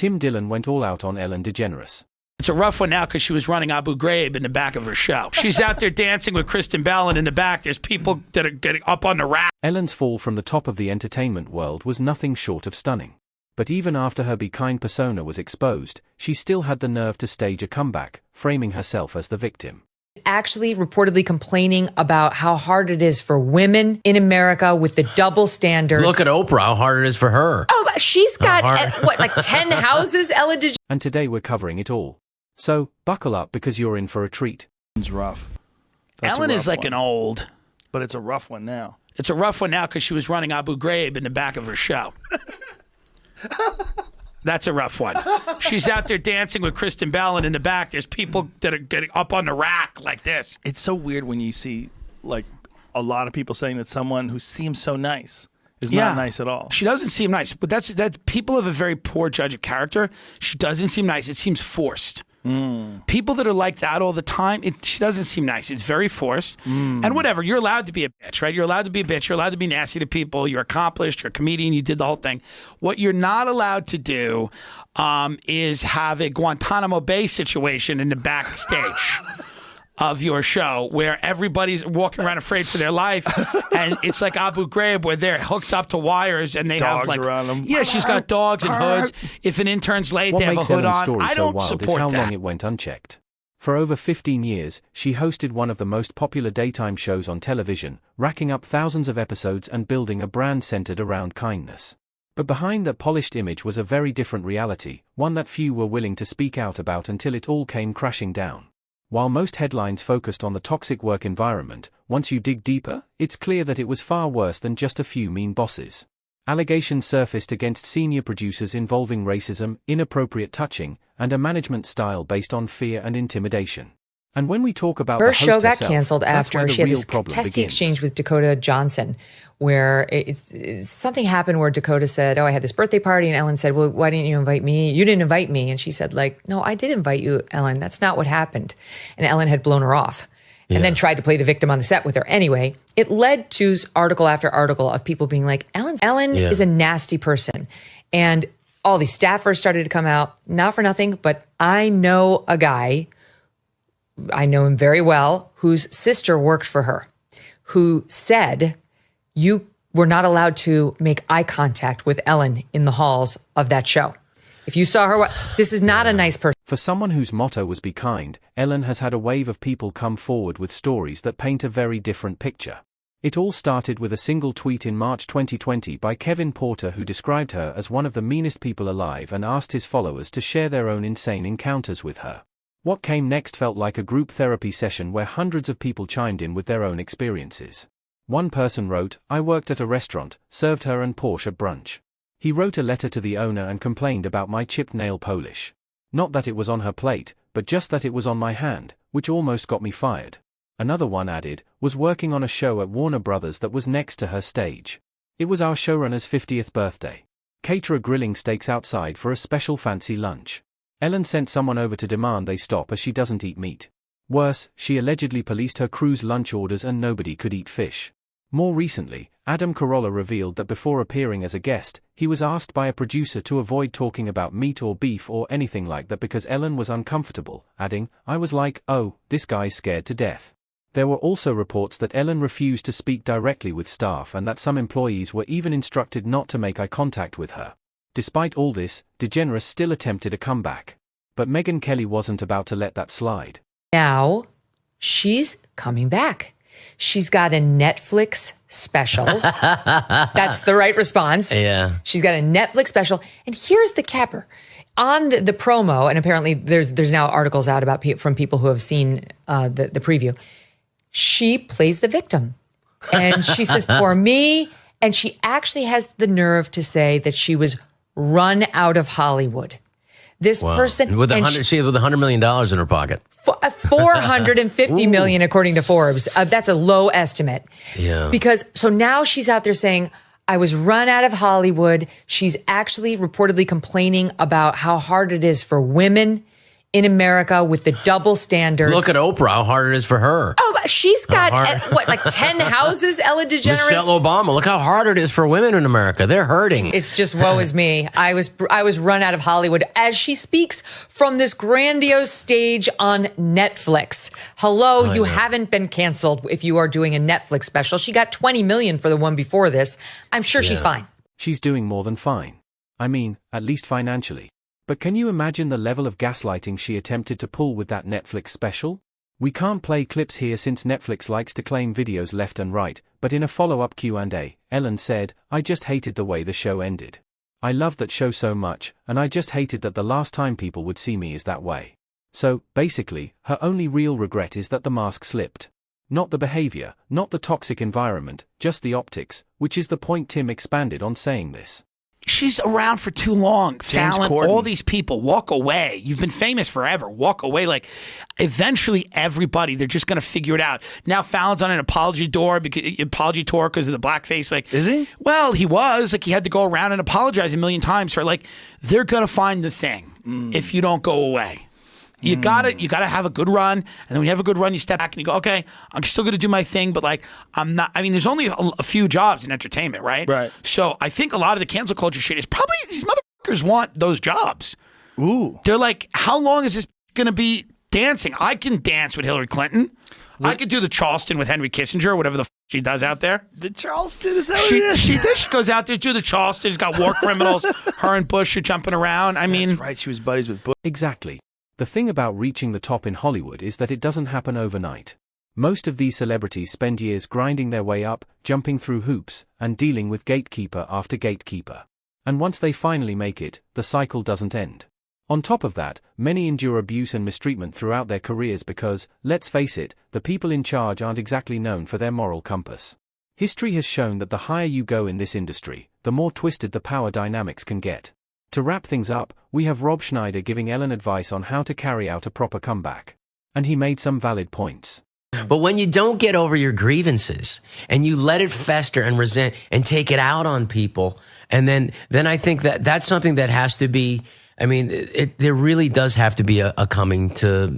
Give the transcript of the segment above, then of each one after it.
Tim Dillon went all out on Ellen DeGeneres. It's a rough one now because she was running Abu Ghraib in the back of her show. She's out there dancing with Kristen Bell, and in the back there's people that are getting up on the rack. Ellen's fall from the top of the entertainment world was nothing short of stunning. But even after her Be Kind persona was exposed, she still had the nerve to stage a comeback, framing herself as the victim. Actually reportedly complaining about how hard it is for women in America with the double standards. Look at Oprah, how hard it is for her. Oh, she's got, like 10 houses, Ellen DeGeneres. And today we're covering it all. So, buckle up because you're in for a treat. It's rough. Ellen is like an old. But it's a rough one now. It's a rough one now because she was running Abu Ghraib in the back of her show. That's a rough one. She's out there dancing with Kristen Bell, and in the back there's people that are getting up on the rack like this. It's so weird when you see like a lot of people saying that someone who seems so nice is not nice at all. She doesn't seem nice, but that's people have a very poor judge of character. She doesn't seem nice. It seems forced. People that are like that all the time, she doesn't seem nice. It's very forced. And whatever, you're allowed to be a bitch, right? You're allowed to be a bitch. You're allowed to be nasty to people. You're accomplished. You're a comedian. You did the whole thing. What you're not allowed to do is have a Guantanamo Bay situation in the backstage of your show where everybody's walking around afraid for their life, and it's like Abu Ghraib where they're hooked up to wires and they dogs have like around them. Yeah, she's got dogs and hoods. If an intern's late, What they have a makes hood Ellen's on. story I so don't wild is support how that. long it went unchecked. For over 15 years, she hosted one of the most popular daytime shows on television, racking up thousands of episodes and building a brand centered around kindness. But behind that polished image was a very different reality, one that few were willing to speak out about until it all came crashing down. While most headlines focused on the toxic work environment, once you dig deeper, it's clear that it was far worse than just a few mean bosses. Allegations surfaced against senior producers involving racism, inappropriate touching, and a management style based on fear and intimidation. And when we talk about her the host show got herself, canceled that's after where the she had real this problem testy begins. exchange with Dakota Johnson, where something happened where Dakota said, "Oh, I had this birthday party," and Ellen said, "Well, why didn't you invite me? You didn't invite me." And she said, "Like, no, I did invite you, Ellen. That's not what happened." And Ellen had blown her off, and then tried to play the victim on the set with her. Anyway, it led to article after article of people being like, "Ellen is a nasty person," and all these staffers started to come out. Not for nothing, but I know a guy. I know him very well, whose sister worked for her, who said, you were not allowed to make eye contact with Ellen in the halls of that show. If you saw her, this is not a nice person. For someone whose motto was Be Kind, Ellen has had a wave of people come forward with stories that paint a very different picture. It all started with a single tweet in March 2020 by Kevin Porter, who described her as one of the meanest people alive and asked his followers to share their own insane encounters with her. What came next felt like a group therapy session where hundreds of people chimed in with their own experiences. One person wrote, "I worked at a restaurant, served her and Porsche brunch. He wrote a letter to the owner and complained about my chipped nail polish. Not that it was on her plate, but just that it was on my hand, which almost got me fired." Another one added, "Was working on a show at Warner Brothers that was next to her stage. It was our showrunner's 50th birthday. Caterer grilling steaks outside for a special fancy lunch. Ellen sent someone over to demand they stop as she doesn't eat meat. Worse, she allegedly policed her crew's lunch orders and nobody could eat fish." More recently, Adam Carolla revealed that before appearing as a guest, he was asked by a producer to avoid talking about meat or beef or anything like that because Ellen was uncomfortable, adding, "I was like, oh, this guy's scared to death." There were also reports that Ellen refused to speak directly with staff and that some employees were even instructed not to make eye contact with her. Despite all this, DeGeneres still attempted a comeback. But Megyn Kelly wasn't about to let that slide. Now, she's coming back. She's got a Netflix special. That's the right response. Yeah. She's got a Netflix special. And here's the capper. On the promo, and apparently there's now articles out about from people who have seen the preview, she plays the victim. And she says, "Poor me." And she actually has the nerve to say that she was run out of Hollywood. This person with she with $100 million in her pocket. $450 million, according to Forbes. That's a low estimate. Yeah. Because so now she's out there saying, "I was run out of Hollywood." She's actually reportedly complaining about how hard it is for women in America with the double standards. Look at Oprah, how hard it is for her. Oh, She's got like 10 houses, Ellen DeGeneres. Michelle Obama. Look how hard it is for women in America. They're hurting. It's just woe is me. I was run out of Hollywood as she speaks from this grandiose stage on Netflix. Hello, you haven't been canceled if you are doing a Netflix special. She got 20 million for the one before this. I'm sure she's fine. She's doing more than fine. I mean, at least financially. But can you imagine the level of gaslighting she attempted to pull with that Netflix special? We can't play clips here since Netflix likes to claim videos left and right, but in a follow-up Q&A, Ellen said, "I just hated the way the show ended. I loved that show so much, and I just hated that the last time people would see me is that way." So, basically, her only real regret is that the mask slipped. Not the behavior, not the toxic environment, just the optics, which is the point Tim expanded on saying this. She's around for too long. James Fallon, Corden. all these people, walk away. You've been famous forever. Walk away. Like, eventually, everybody, they're just going to figure it out. Now, Fallon's on an apology tour because of the blackface. Like, Is he? Well, he was. Like, he had to go around and apologize a million times for, like, they're going to find the thing if you don't go away. You gotta have a good run, and then when you have a good run, you step back and you go, okay, I'm still gonna do my thing, but like I'm not. I mean, there's only a few jobs in entertainment, right? Right. So I think a lot of the cancel culture shit is probably these motherfuckers want those jobs. Ooh. They're like, how long is this gonna be dancing? I can dance with Hillary Clinton. I could do the Charleston with Henry Kissinger, whatever the she does out there. The Charleston, is that what it is? She goes out there, do the Charleston. She's got war criminals. Her and Bush are jumping around. I mean, That's right. She was buddies with Bush. Exactly. The thing about reaching the top in Hollywood is that it doesn't happen overnight. Most of these celebrities spend years grinding their way up, jumping through hoops, and dealing with gatekeeper after gatekeeper. And once they finally make it, the cycle doesn't end. On top of that, many endure abuse and mistreatment throughout their careers because, let's face it, the people in charge aren't exactly known for their moral compass. History has shown that the higher you go in this industry, the more twisted the power dynamics can get. To wrap things up, we have Rob Schneider giving Ellen advice on how to carry out a proper comeback. And he made some valid points. But when you don't get over your grievances and you let it fester and resent and take it out on people, and then I think that's something that has to be, I mean, there really does have to be a coming to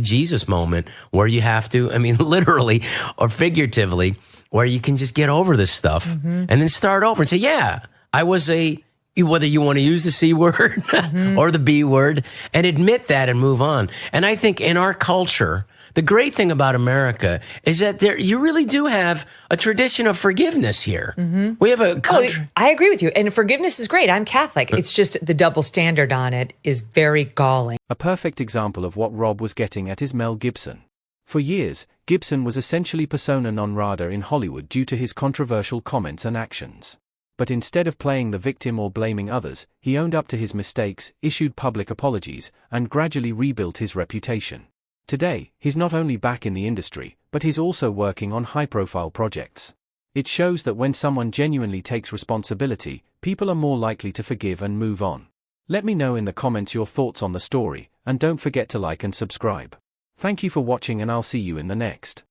Jesus moment where you have to, I mean, literally or figuratively, where you can just get over this stuff and then start over and say, yeah, I was whether you want to use the C word or the B word, and admit that and move on. And I think in our culture, the great thing about America is that you really do have a tradition of forgiveness here. We have a country. I agree with you. And forgiveness is great. I'm Catholic. It's just the double standard on it is very galling. A perfect example of what Rob was getting at is Mel Gibson. For years, Gibson was essentially persona non grata in Hollywood due to his controversial comments and actions. But instead of playing the victim or blaming others, he owned up to his mistakes, issued public apologies, and gradually rebuilt his reputation. Today, he's not only back in the industry, but he's also working on high-profile projects. It shows that when someone genuinely takes responsibility, people are more likely to forgive and move on. Let me know in the comments your thoughts on the story, and don't forget to like and subscribe. Thank you for watching, and I'll see you in the next.